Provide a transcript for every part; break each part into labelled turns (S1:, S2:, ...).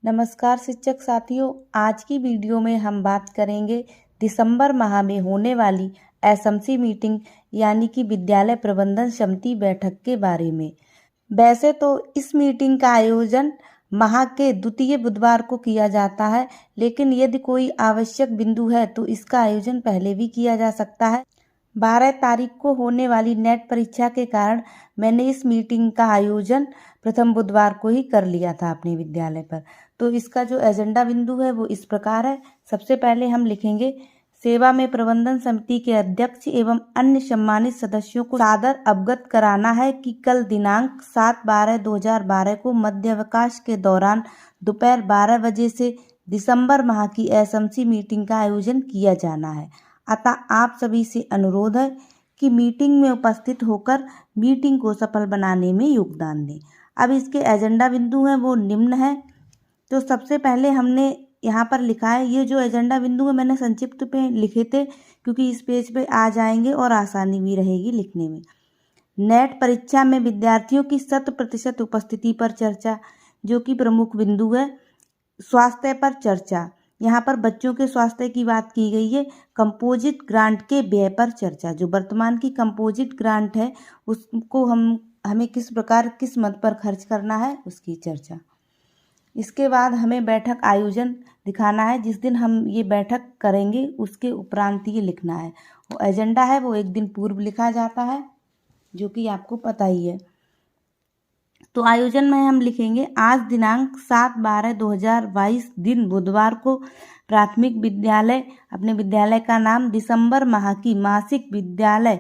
S1: नमस्कार शिक्षक साथियों, आज की वीडियो में हम बात करेंगे दिसंबर माह में होने वाली एसएमसी मीटिंग यानी कि विद्यालय प्रबंधन समिति बैठक के बारे में। वैसे तो इस मीटिंग का आयोजन माह के द्वितीय बुधवार को किया जाता है, लेकिन यदि कोई आवश्यक बिंदु है तो इसका आयोजन पहले भी किया जा सकता है। 12 तारीख को होने वाली नेट परीक्षा के कारण मैंने इस मीटिंग का आयोजन प्रथम बुधवार को ही कर लिया था अपने विद्यालय पर। तो इसका जो एजेंडा बिंदु है वो इस प्रकार है। सबसे पहले हम लिखेंगे, सेवा में प्रबंधन समिति के अध्यक्ष एवं अन्य सम्मानित सदस्यों को सादर अवगत कराना है कि कल दिनांक 7/12/2012 को मध्यावकाश के दौरान दोपहर 12 बजे से दिसंबर माह की एसएमसी मीटिंग का आयोजन किया जाना है। अतः आप सभी से अनुरोध है कि मीटिंग में उपस्थित होकर मीटिंग को सफल बनाने में योगदान दें। अब इसके एजेंडा बिंदु हैं वो निम्न है। तो सबसे पहले हमने यहाँ पर लिखा है, ये जो एजेंडा बिंदु है मैंने संक्षिप्त पे लिखे थे क्योंकि इस पेज पे आ जाएंगे और आसानी भी रहेगी लिखने में। नेट परीक्षा में विद्यार्थियों की 100% उपस्थिति पर चर्चा, जो कि प्रमुख बिंदु है। स्वास्थ्य पर चर्चा, यहाँ पर बच्चों के स्वास्थ्य की बात की गई है। कंपोजिट ग्रांट के व्यय पर चर्चा, जो वर्तमान की कंपोजिट ग्रांट है उसको हमें किस प्रकार किस मद पर खर्च करना है उसकी चर्चा। इसके बाद हमें बैठक आयोजन दिखाना है, जिस दिन हम ये बैठक करेंगे उसके उपरांत ये लिखना है। वो एजेंडा है वो एक दिन पूर्व लिखा जाता है, जो कि आपको पता ही है। तो आयोजन में हम लिखेंगे, आज दिनांक 7/12/2022 दिन बुधवार को प्राथमिक विद्यालय, अपने विद्यालय का नाम, दिसंबर माह की मासिक विद्यालय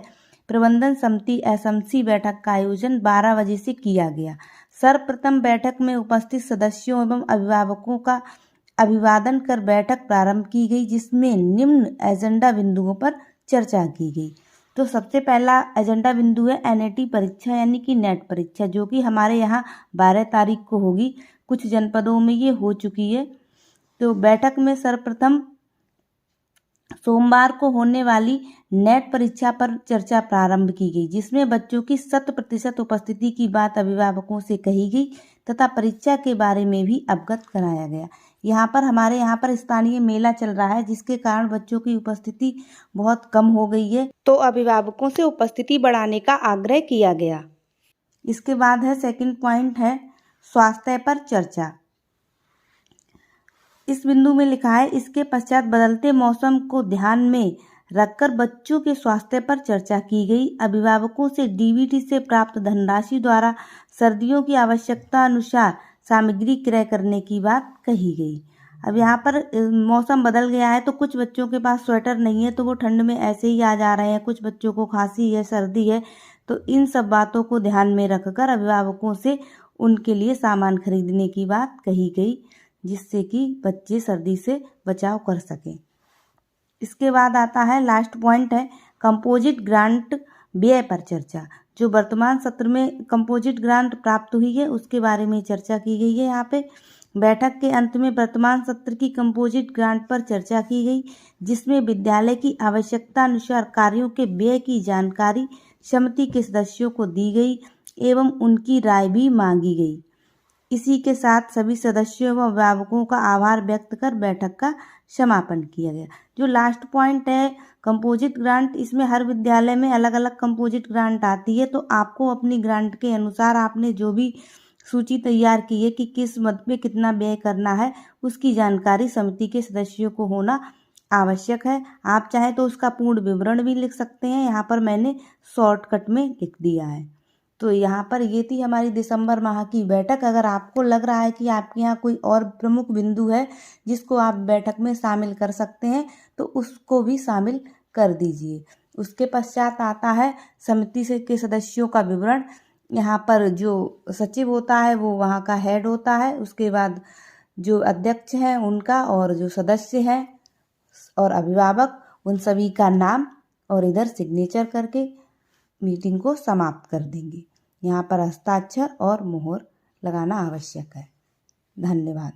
S1: प्रबंधन समिति एसएमसी बैठक का आयोजन 12 बजे से किया गया। सर्वप्रथम बैठक में उपस्थित सदस्यों एवं अभिभावकों का अभिवादन कर बैठक प्रारंभ की गई, जिसमें निम्न एजेंडा बिंदुओं पर चर्चा की गई। तो सबसे पहला एजेंडा बिंदु है एनएटी परीक्षा यानी कि नेट परीक्षा, जो कि हमारे यहाँ 12 तारीख को होगी। कुछ जनपदों में ये हो चुकी है। तो बैठक में सर्वप्रथम सोमवार को होने वाली नेट परीक्षा पर चर्चा प्रारंभ की गई, जिसमें बच्चों की 100% उपस्थिति की बात अभिभावकों से कही गई तथा परीक्षा के बारे में भी अवगत कराया गया। हमारे यहाँ पर स्थानीय मेला चल रहा है, जिसके कारण बच्चों की उपस्थिति बहुत कम हो गई है, तो अभिभावकों से उपस्थिति बढ़ाने का आग्रह किया गया। इसके बाद है सेकंड पॉइंट है स्वास्थ्य पर चर्चा। इस बिंदु में लिखा है, इसके पश्चात बदलते मौसम को ध्यान में रखकर बच्चों के स्वास्थ्य पर चर्चा की गई। अभिभावकों से डीबीटी से प्राप्त धनराशि द्वारा सर्दियों की आवश्यकता अनुसार सामग्री क्रय करने की बात कही गई। अब यहाँ पर मौसम बदल गया है, तो कुछ बच्चों के पास स्वेटर नहीं है तो वो ठंड में ऐसे ही आ जा रहे हैं, कुछ बच्चों को खांसी है, सर्दी है। तो इन सब बातों को ध्यान में रखकर अभिभावकों से उनके लिए सामान खरीदने की बात कही गई, जिससे कि बच्चे सर्दी से बचाव कर सकें। इसके बाद आता है लास्ट पॉइंट है कंपोजिट ग्रांट व्यय पर चर्चा। जो वर्तमान सत्र में कंपोजिट ग्रांट प्राप्त हुई है उसके बारे में चर्चा की गई है। यहाँ पे बैठक के अंत में वर्तमान सत्र की कंपोजिट ग्रांट पर चर्चा की गई, जिसमें विद्यालय की आवश्यकता अनुसार कार्यों के व्यय की जानकारी समिति के सदस्यों को दी गई एवं उनकी राय भी मांगी गई। इसी के साथ सभी सदस्यों व अभिभावकों का आभार व्यक्त कर बैठक का समापन किया गया। जो लास्ट पॉइंट है कंपोजिट ग्रांट, इसमें हर विद्यालय में अलग अलग कंपोजिट ग्रांट आती है, तो आपको अपनी ग्रांट के अनुसार आपने जो भी सूची तैयार की है कि किस मद में कितना व्यय करना है, उसकी जानकारी समिति के सदस्यों को होना आवश्यक है। आप चाहें तो उसका पूर्ण विवरण भी लिख सकते हैं, यहाँ पर मैंने शॉर्टकट में लिख दिया है। तो यहाँ पर ये थी हमारी दिसंबर माह की बैठक। अगर आपको लग रहा है कि आपके यहाँ कोई और प्रमुख बिंदु है जिसको आप बैठक में शामिल कर सकते हैं, तो उसको भी शामिल कर दीजिए। उसके पश्चात आता है समिति से के सदस्यों का विवरण। यहाँ पर जो सचिव होता है वो वहाँ का हेड होता है, उसके बाद जो अध्यक्ष हैं उनका, और जो सदस्य हैं और अभिभावक, उन सभी का नाम, और इधर सिग्नेचर करके मीटिंग को समाप्त कर देंगे। यहाँ पर हस्ताक्षर और मुहर लगाना आवश्यक है। धन्यवाद।